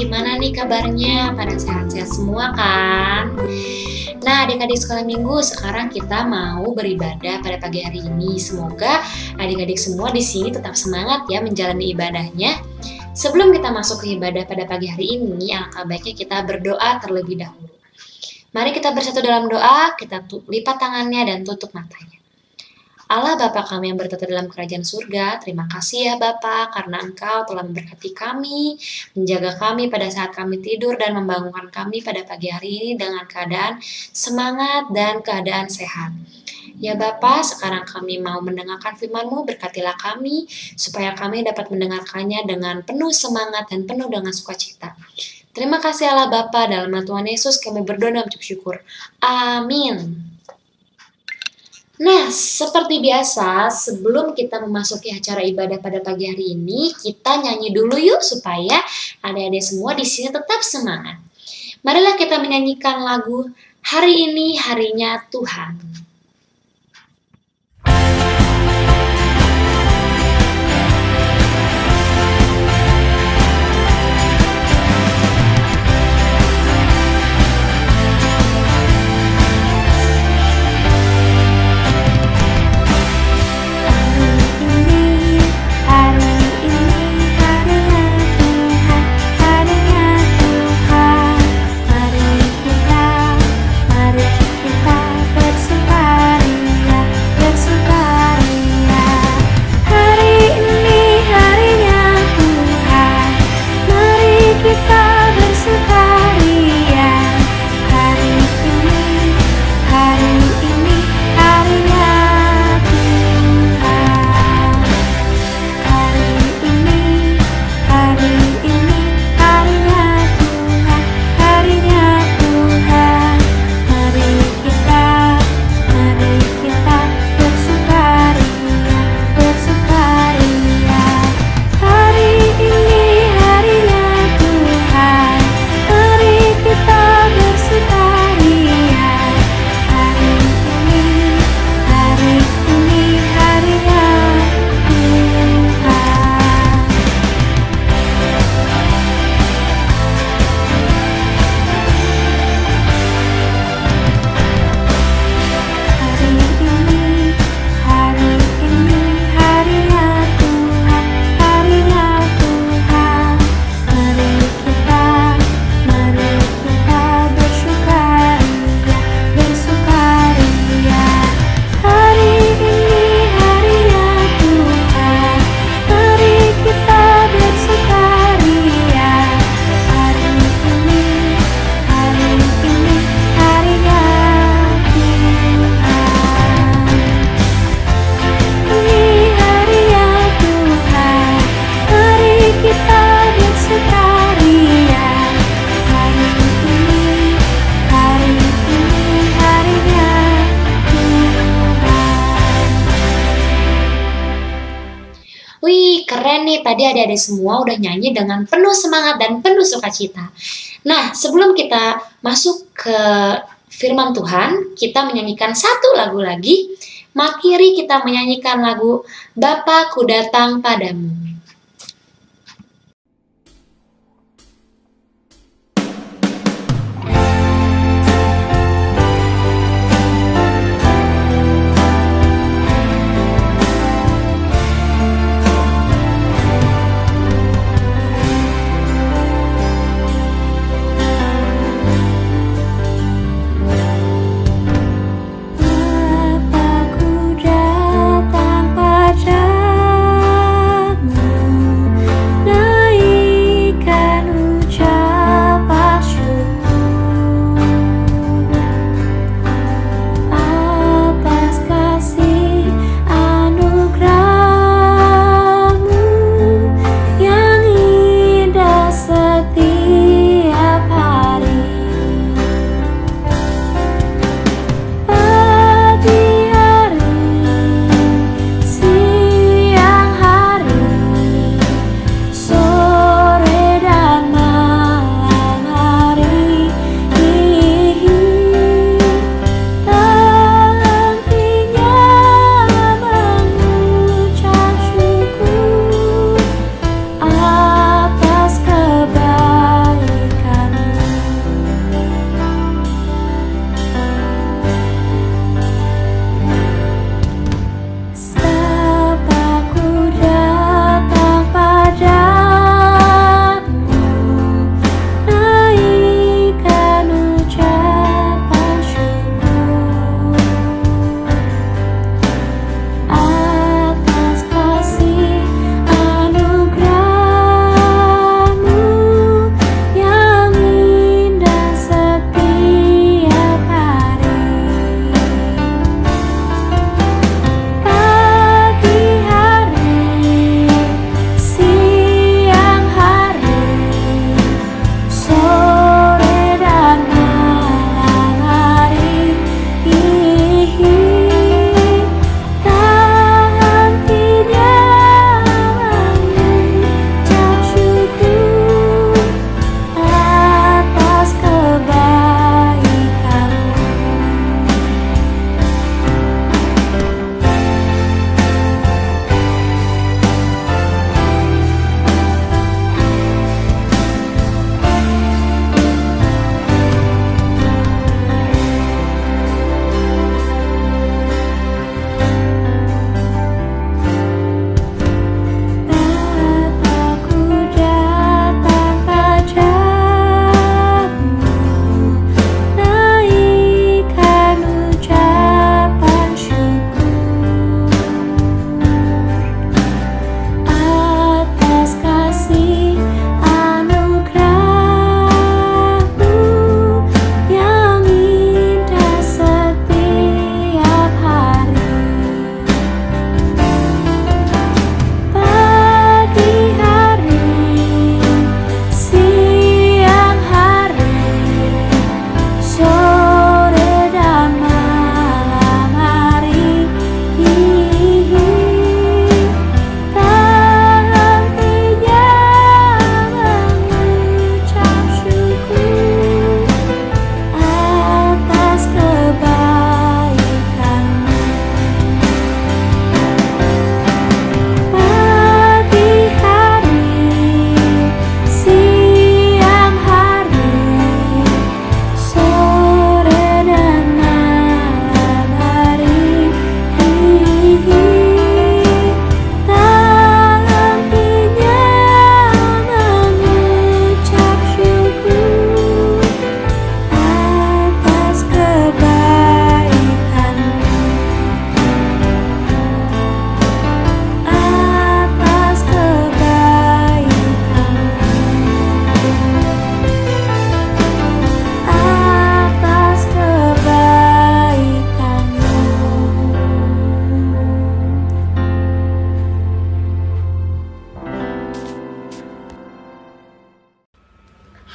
gimana nih kabarnya? Pada sehat-sehat semua kan? Nah, adik-adik sekolah minggu, sekarang kita mau beribadah pada pagi hari ini. Semoga adik-adik semua di sini tetap semangat ya menjalani ibadahnya. Sebelum kita masuk ke ibadah pada pagi hari ini, alangkah baiknya kita berdoa terlebih dahulu. Mari kita bersatu dalam doa, kita lipat tangannya dan tutup matanya. Allah Bapa kami yang bertata dalam kerajaan surga, terima kasih ya Bapa karena Engkau telah memberkati kami, menjaga kami pada saat kami tidur dan membangunkan kami pada pagi hari ini dengan keadaan semangat dan keadaan sehat. Ya Bapa, sekarang kami mau mendengarkan firman-Mu, berkatilah kami supaya kami dapat mendengarkannya dengan penuh semangat dan penuh dengan sukacita. Terima kasih Allah Bapa, dalam nama Tuhan Yesus kami berdoa dan mengucap syukur. Amin. Nah, seperti biasa, sebelum kita memasuki acara ibadah pada pagi hari ini, kita nyanyi dulu yuk supaya adik-adik semua di sini tetap semangat. Marilah kita menyanyikan lagu Hari Ini Harinya Tuhan. Keren nih, tadi adik-adik semua udah nyanyi dengan penuh semangat dan penuh sukacita. Nah, sebelum kita masuk ke firman Tuhan, kita menyanyikan satu lagu lagi. Mari kita menyanyikan lagu Bapa Ku Datang Padamu. Bapa ku datang padamu.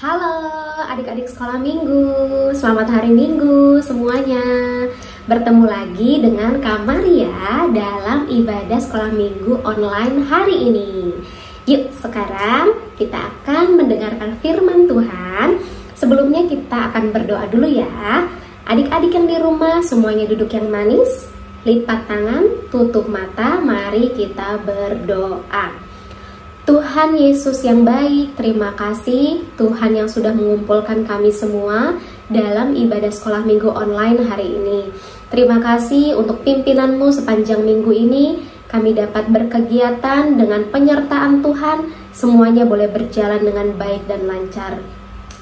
Halo adik-adik sekolah minggu, selamat hari minggu semuanya. Bertemu lagi dengan Kak Maria dalam ibadah sekolah minggu online hari ini. Yuk sekarang kita akan mendengarkan firman Tuhan. Sebelumnya kita akan berdoa dulu ya. Adik-adik yang di rumah semuanya duduk yang manis, lipat tangan, tutup mata, mari kita berdoa. Tuhan Yesus yang baik, terima kasih Tuhan yang sudah mengumpulkan kami semua dalam ibadah sekolah minggu online hari ini. Terima kasih untuk pimpinan-Mu sepanjang minggu ini. Kami dapat berkegiatan dengan penyertaan Tuhan, semuanya boleh berjalan dengan baik dan lancar.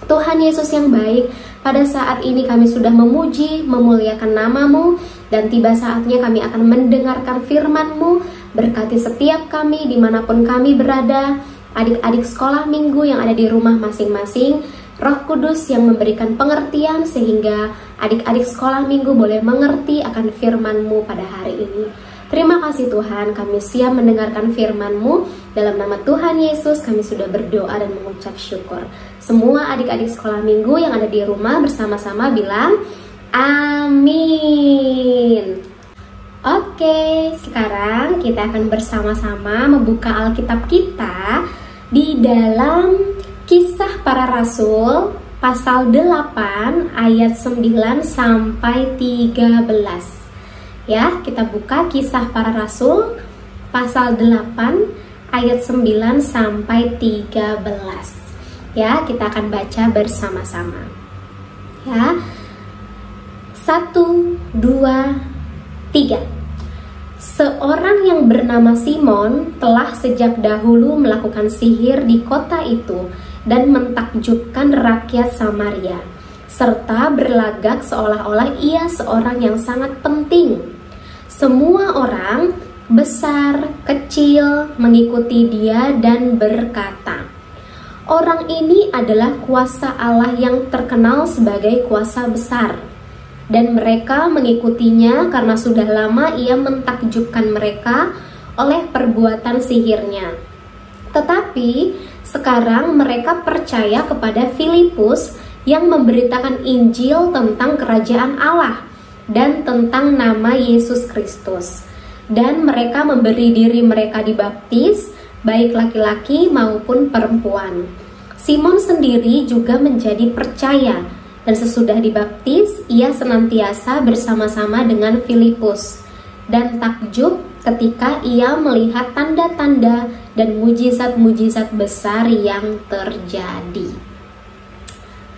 Tuhan Yesus yang baik, pada saat ini kami sudah memuji, memuliakan nama-Mu, dan tiba saatnya kami akan mendengarkan firman-Mu. Berkati setiap kami dimanapun kami berada, adik-adik sekolah minggu yang ada di rumah masing-masing, Roh Kudus yang memberikan pengertian sehingga adik-adik sekolah minggu boleh mengerti akan firman-Mu pada hari ini. Terima kasih Tuhan, kami siap mendengarkan firman-Mu. Dalam nama Tuhan Yesus kami sudah berdoa dan mengucap syukur. Semua adik-adik sekolah minggu yang ada di rumah bersama-sama bilang amin. Oke, sekarang kita akan bersama-sama membuka Alkitab kita di dalam Kisah Para Rasul pasal 8 ayat 9 sampai 13. Ya, kita buka Kisah Para Rasul pasal 8 ayat 9 sampai 13. Ya, kita akan baca bersama-sama. Ya. 1, 2, 3. Seorang yang bernama Simon telah sejak dahulu melakukan sihir di kota itu dan mentakjubkan rakyat Samaria, serta berlagak seolah-olah ia seorang yang sangat penting. Semua orang, besar, kecil, mengikuti dia dan berkata, "Orang ini adalah kuasa Allah yang terkenal sebagai kuasa besar." Dan mereka mengikutinya karena sudah lama ia mentakjubkan mereka oleh perbuatan sihirnya. Tetapi sekarang mereka percaya kepada Filipus yang memberitakan Injil tentang kerajaan Allah dan tentang nama Yesus Kristus. Dan mereka memberi diri mereka dibaptis, baik laki-laki maupun perempuan. Simon sendiri juga menjadi percaya. Dan sesudah dibaptis, ia senantiasa bersama-sama dengan Filipus dan takjub ketika ia melihat tanda-tanda dan mujizat-mujizat besar yang terjadi.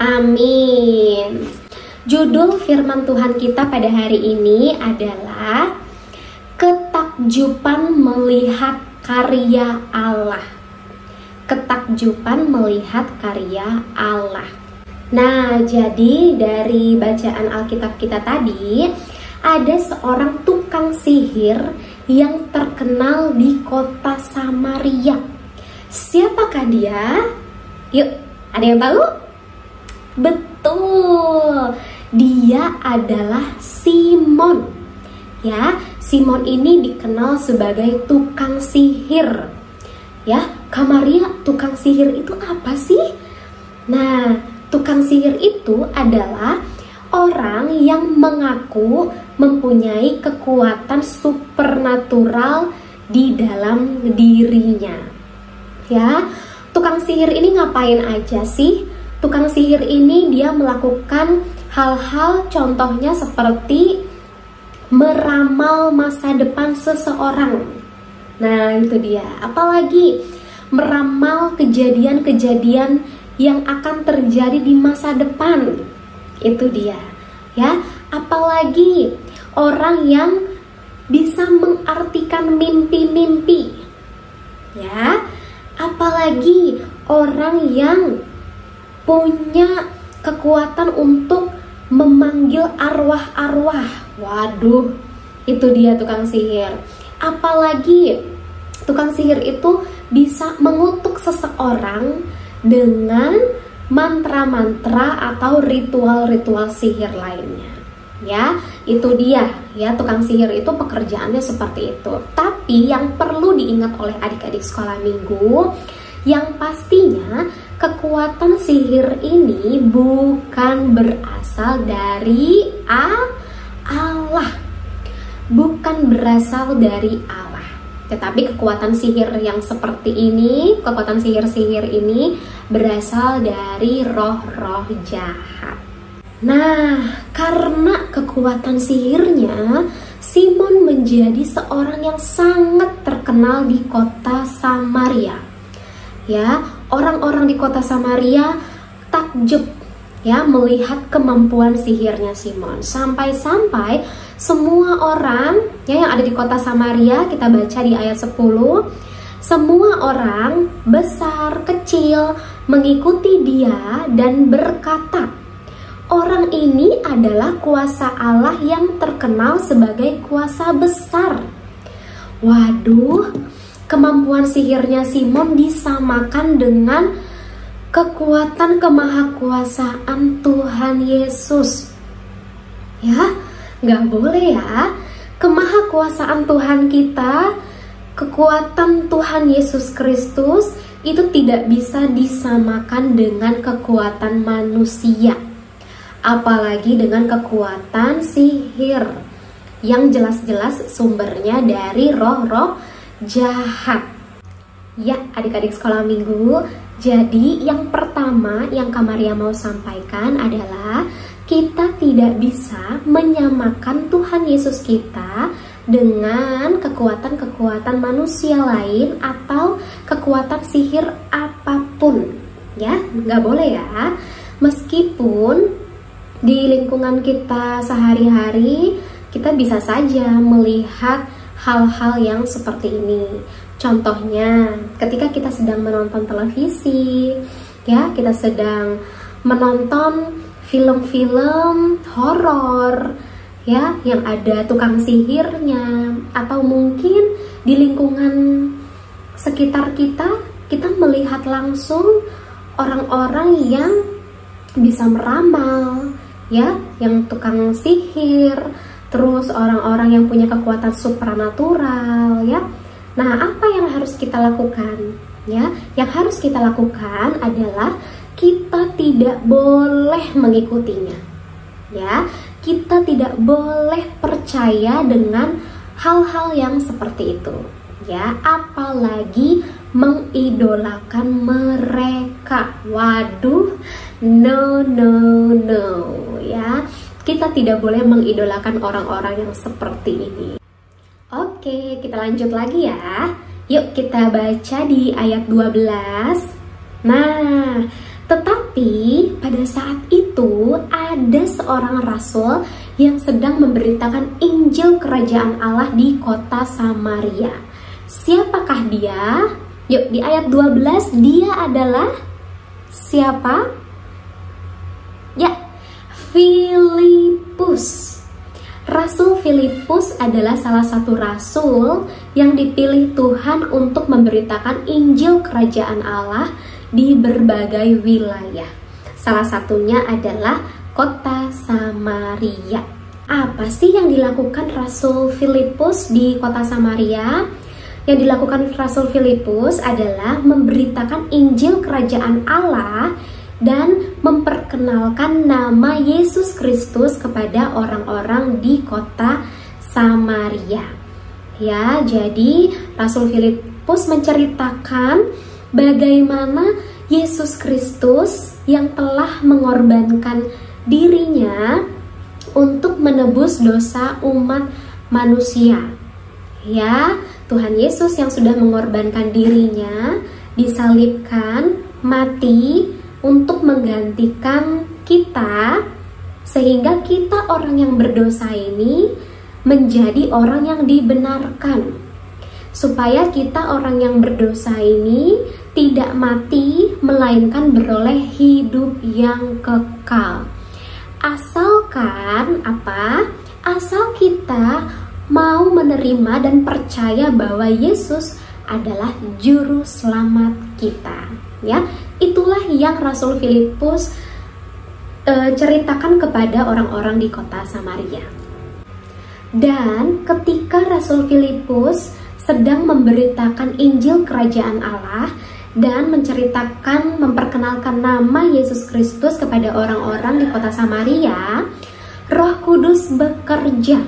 Amin. Judul firman Tuhan kita pada hari ini adalah Ketakjuban melihat karya Allah. Ketakjuban melihat karya Allah. Nah, jadi dari bacaan Alkitab kita tadi, ada seorang tukang sihir yang terkenal di kota Samaria. Siapakah dia? Yuk, ada yang tahu? Betul, dia adalah Simon. Ya, Simon ini dikenal sebagai tukang sihir. Ya, Kak Maria, tukang sihir itu apa sih? Nah, tukang sihir itu adalah orang yang mengaku mempunyai kekuatan supernatural di dalam dirinya. Ya, tukang sihir ini ngapain aja sih? Tukang sihir ini dia melakukan hal-hal contohnya seperti meramal masa depan seseorang. Nah, itu dia. Apalagi meramal kejadian-kejadian yang akan terjadi di masa depan. Itu dia. Ya, apalagi orang yang bisa mengartikan mimpi-mimpi. Ya, apalagi orang yang punya kekuatan untuk memanggil arwah-arwah. Waduh, itu dia tukang sihir. Apalagi tukang sihir itu bisa mengutuk seseorang dengan mantra-mantra atau ritual-ritual sihir lainnya. Ya, itu dia. Ya, tukang sihir itu pekerjaannya seperti itu. Tapi yang perlu diingat oleh adik-adik sekolah minggu, yang pastinya kekuatan sihir ini bukan berasal dari Allah. Bukan berasal dari Allah. Tetapi kekuatan sihir yang seperti ini, kekuatan sihir-sihir ini berasal dari roh-roh jahat. Nah, karena kekuatan sihirnya, Simon menjadi seorang yang sangat terkenal di kota Samaria. Ya, orang-orang di kota Samaria takjub ya melihat kemampuan sihirnya Simon. Sampai-sampai semua orang ya yang ada di kota Samaria, kita baca di ayat 10, semua orang besar kecil mengikuti dia dan berkata, orang ini adalah kuasa Allah yang terkenal sebagai kuasa besar. Waduh, kemampuan sihirnya Simon disamakan dengan kekuatan kemahakuasaan Tuhan Yesus. Ya, nggak boleh ya. Kemahakuasaan Tuhan kita, kekuatan Tuhan Yesus Kristus itu tidak bisa disamakan dengan kekuatan manusia. Apalagi dengan kekuatan sihir yang jelas-jelas sumbernya dari roh-roh jahat. Ya, adik-adik sekolah minggu, jadi yang pertama yang Kak Maria mau sampaikan adalah kita tidak bisa menyamakan Tuhan Yesus kita dengan kekuatan-kekuatan manusia lain atau kekuatan sihir apapun. Ya, nggak boleh ya. Meskipun di lingkungan kita sehari-hari, kita bisa saja melihat hal-hal yang seperti ini. Contohnya, ketika kita sedang menonton televisi, ya, kita sedang menonton film-film horor, ya, yang ada tukang sihirnya, atau mungkin di lingkungan sekitar kita, kita melihat langsung orang-orang yang bisa meramal, ya, yang tukang sihir, terus orang-orang yang punya kekuatan supranatural, ya. Nah, apa yang harus kita lakukan? Ya, yang harus kita lakukan adalah kita tidak boleh mengikutinya. Ya, kita tidak boleh percaya dengan hal-hal yang seperti itu. Ya, apalagi mengidolakan mereka. Waduh, no, ya. Kita tidak boleh mengidolakan orang-orang yang seperti ini. Oke, kita lanjut lagi ya. Yuk kita baca di ayat 12. Nah, tetapi pada saat itu ada seorang rasul yang sedang memberitakan Injil Kerajaan Allah di kota Samaria. Siapakah dia? Yuk, di ayat 12 dia adalah siapa? Ya, Filipus. Rasul Filipus adalah salah satu rasul yang dipilih Tuhan untuk memberitakan Injil Kerajaan Allah di berbagai wilayah. Salah satunya adalah kota Samaria. Apa sih yang dilakukan Rasul Filipus di kota Samaria? Yang dilakukan Rasul Filipus adalah memberitakan Injil Kerajaan Allah dan memperkenalkan nama Yesus Kristus kepada orang-orang di kota Samaria. Ya, jadi Rasul Filipus menceritakan bagaimana Yesus Kristus yang telah mengorbankan dirinya untuk menebus dosa umat manusia. Ya, Tuhan Yesus yang sudah mengorbankan dirinya, disalibkan, mati untuk menggantikan kita, sehingga kita orang yang berdosa ini menjadi orang yang dibenarkan, supaya kita orang yang berdosa ini tidak mati, melainkan beroleh hidup yang kekal. Asalkan apa? Asal kita mau menerima dan percaya bahwa Yesus adalah juru selamat kita. Ya, itulah yang Rasul Filipus ceritakan kepada orang-orang di kota Samaria. Dan ketika Rasul Filipus sedang memberitakan Injil Kerajaan Allah, dan menceritakan, memperkenalkan nama Yesus Kristus kepada orang-orang di kota Samaria, Roh Kudus bekerja.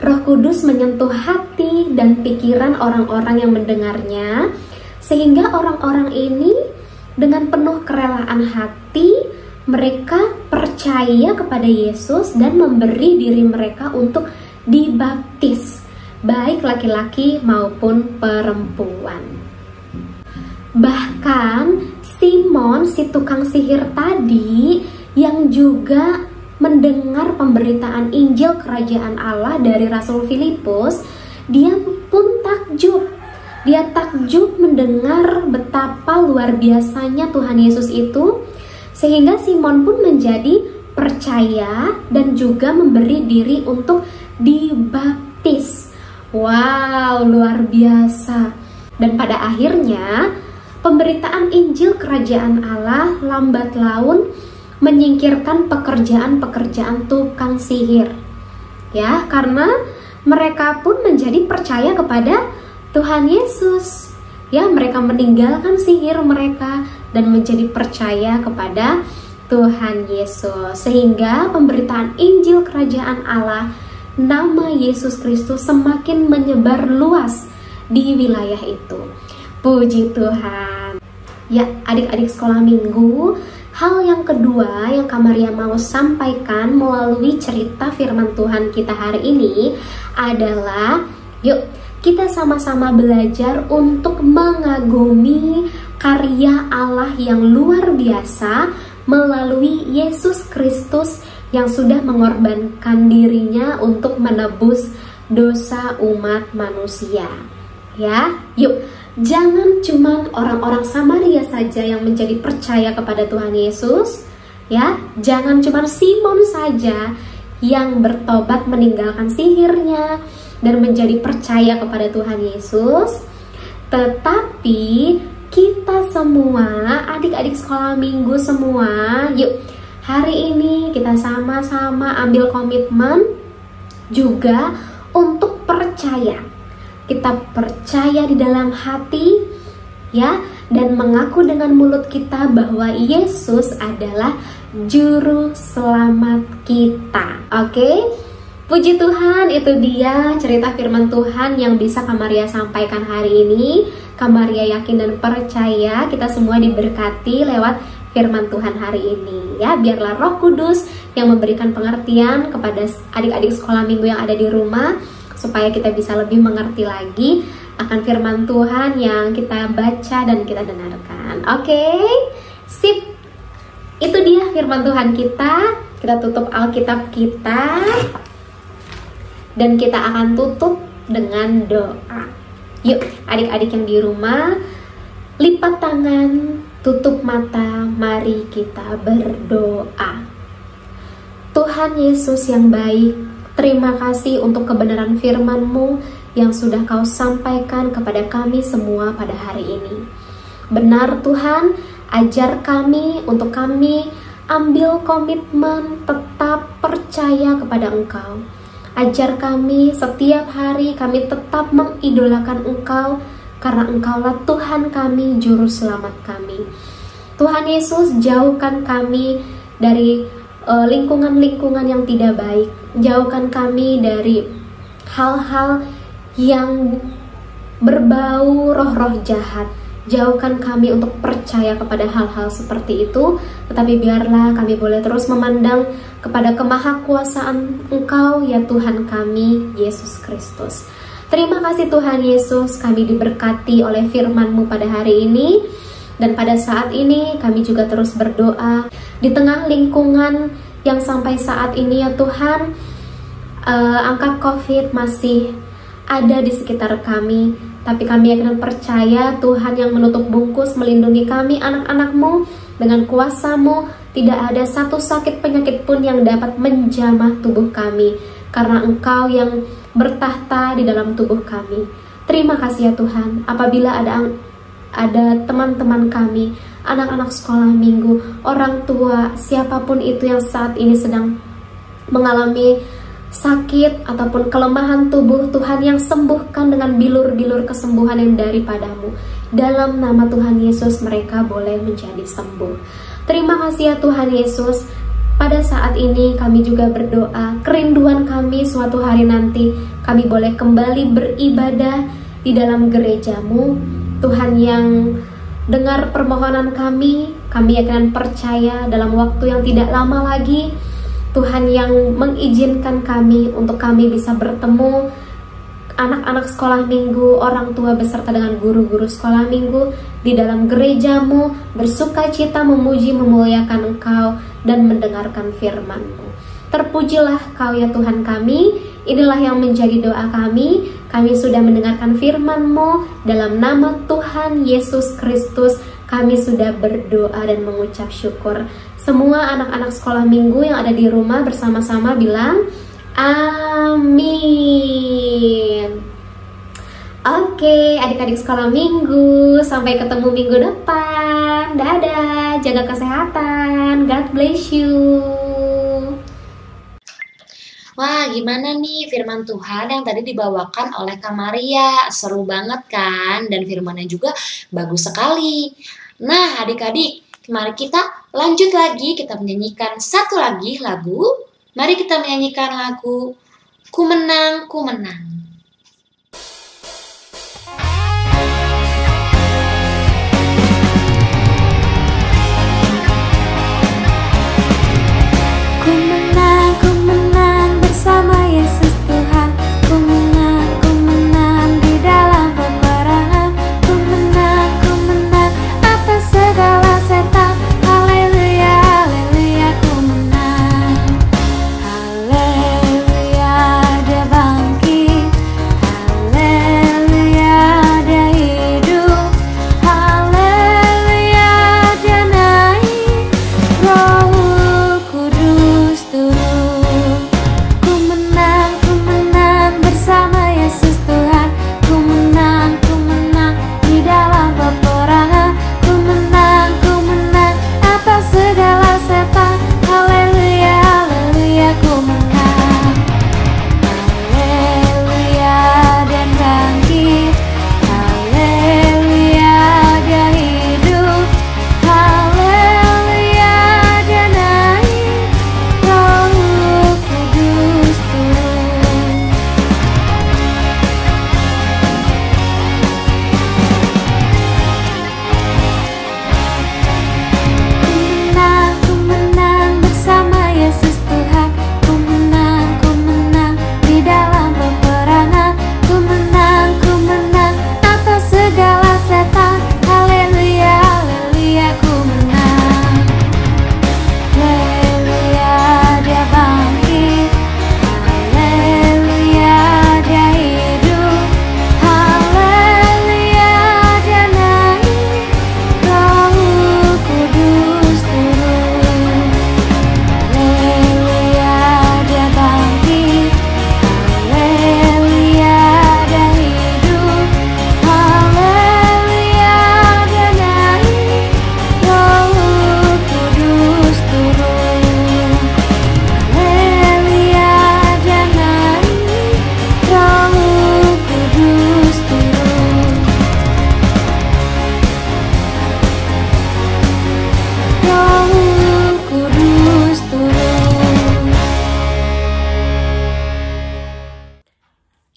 Roh Kudus menyentuh hati dan pikiran orang-orang yang mendengarnya, sehingga orang-orang ini dengan penuh kerelaan hati mereka percaya kepada Yesus dan memberi diri mereka untuk dibaptis, baik laki-laki maupun perempuan. Bahkan Simon, si tukang sihir tadi, yang juga mendengar pemberitaan Injil Kerajaan Allah dari Rasul Filipus, dia pun takjub. Dia takjub mendengar betapa luar biasanya Tuhan Yesus itu, sehingga Simon pun menjadi percaya dan juga memberi diri untuk dibaptis. Wow, luar biasa. Dan pada akhirnya pemberitaan Injil Kerajaan Allah lambat laun menyingkirkan pekerjaan-pekerjaan tukang sihir. Ya, karena mereka pun menjadi percaya kepada Tuhan Yesus. Ya, mereka meninggalkan sihir mereka dan menjadi percaya kepada Tuhan Yesus. Sehingga pemberitaan Injil Kerajaan Allah, nama Yesus Kristus semakin menyebar luas di wilayah itu. Puji Tuhan. Ya, adik-adik sekolah minggu, hal yang kedua yang Kak Maria mau sampaikan melalui cerita firman Tuhan kita hari ini adalah, yuk kita sama-sama belajar untuk mengagumi karya Allah yang luar biasa melalui Yesus Kristus yang sudah mengorbankan dirinya untuk menebus dosa umat manusia. Ya, yuk, jangan cuma orang-orang Samaria saja yang menjadi percaya kepada Tuhan Yesus. Ya, jangan cuma Simon saja yang bertobat meninggalkan sihirnya dan menjadi percaya kepada Tuhan Yesus. Tetapi kita semua, adik-adik sekolah minggu semua, yuk hari ini kita sama-sama ambil komitmen juga untuk percaya. Kita percaya di dalam hati, ya, dan mengaku dengan mulut kita bahwa Yesus adalah juru selamat kita. Oke? Puji Tuhan, itu dia cerita firman Tuhan yang bisa Kak Maria sampaikan hari ini. Kak Maria yakin dan percaya kita semua diberkati lewat firman Tuhan hari ini. Ya, biarlah Roh Kudus yang memberikan pengertian kepada adik-adik sekolah minggu yang ada di rumah, supaya kita bisa lebih mengerti lagi akan firman Tuhan yang kita baca dan kita dengarkan. Oke, sip. Itu dia firman Tuhan kita. Kita tutup Alkitab kita dan kita akan tutup dengan doa. Yuk, adik-adik yang di rumah, lipat tangan, tutup mata, mari kita berdoa. Tuhan Yesus yang baik, terima kasih untuk kebenaran firman-Mu yang sudah Kau sampaikan kepada kami semua pada hari ini. Benar Tuhan, ajar kami untuk kami ambil komitmen tetap percaya kepada Engkau. Ajar kami setiap hari kami tetap mengidolakan Engkau, karena Engkaulah Tuhan kami, juru selamat kami. Tuhan Yesus, jauhkan kami dari lingkungan-lingkungan yang tidak baik. Jauhkan kami dari hal-hal yang berbau roh-roh jahat. Jauhkan kami untuk percaya kepada hal-hal seperti itu, tetapi biarlah kami boleh terus memandang kepada kemahakuasaan Engkau, ya Tuhan kami, Yesus Kristus. Terima kasih Tuhan Yesus, kami diberkati oleh firman-Mu pada hari ini. Dan pada saat ini kami juga terus berdoa di tengah lingkungan yang sampai saat ini, ya Tuhan, angka COVID masih ada di sekitar kami. Tapi kami yakin dan percaya Tuhan yang menutup bungkus melindungi kami anak-anak-Mu dengan kuasa-Mu. Tidak ada satu sakit penyakit pun yang dapat menjamah tubuh kami, karena Engkau yang bertahta di dalam tubuh kami. Terima kasih ya Tuhan. Apabila ada teman-teman kami, anak-anak sekolah minggu, orang tua, siapapun itu yang saat ini sedang mengalami sakit ataupun kelemahan tubuh, Tuhan yang sembuhkan dengan bilur-bilur kesembuhan yang daripada-Mu. dalam nama Tuhan Yesus mereka boleh menjadi sembuh. Terima kasih ya Tuhan Yesus. Pada saat ini kami juga berdoa, kerinduan kami suatu hari nanti kami boleh kembali beribadah di dalam gereja-Mu. Tuhan yang dengar permohonan kami akan percaya dalam waktu yang tidak lama lagi. Tuhan yang mengizinkan kami untuk kami bisa bertemu anak-anak sekolah minggu, orang tua beserta dengan guru-guru sekolah minggu di dalam gereja-Mu, bersuka cita memuji memuliakan Engkau dan mendengarkan firman-Mu. Terpujilah Kau ya Tuhan kami. Inilah yang menjadi doa kami. Kami sudah mendengarkan firman-Mu. Dalam nama Tuhan Yesus Kristus kami sudah berdoa dan mengucap syukur. Semua anak-anak sekolah minggu yang ada di rumah bersama-sama bilang amin. Oke, adik-adik sekolah minggu, sampai ketemu minggu depan. Dadah, jaga kesehatan. God bless you. Wah, gimana nih firman Tuhan yang tadi dibawakan oleh Kak Maria? Seru banget kan? Dan firmannya juga bagus sekali. Nah, adik-adik, mari kita lanjut lagi. Kita menyanyikan satu lagi lagu. Mari kita menyanyikan lagu Ku Menang, Ku Menang.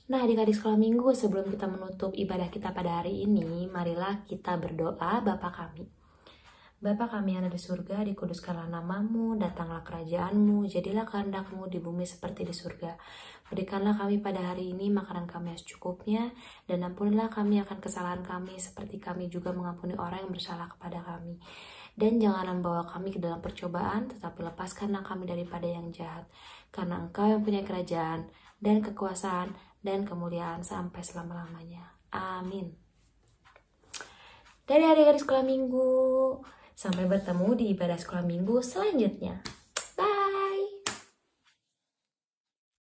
Nah, adik-adik sekolah minggu, sebelum kita menutup ibadah kita pada hari ini, marilah kita berdoa. Bapa kami. Bapa kami yang ada di surga, dikuduskanlah namamu, datanglah kerajaanmu, jadilah kehendakmu di bumi seperti di surga. Berikanlah kami pada hari ini makanan kami yang secukupnya, dan ampunilah kami akan kesalahan kami, seperti kami juga mengampuni orang yang bersalah kepada kami. Dan janganlah membawa kami ke dalam percobaan, tetapi lepaskanlah kami daripada yang jahat. Karena Engkau yang punya kerajaan, dan kekuasaan, dan kemuliaan sampai selama-lamanya. Amin. Dari adik-adik sekolah minggu, sampai bertemu di ibadah sekolah minggu selanjutnya.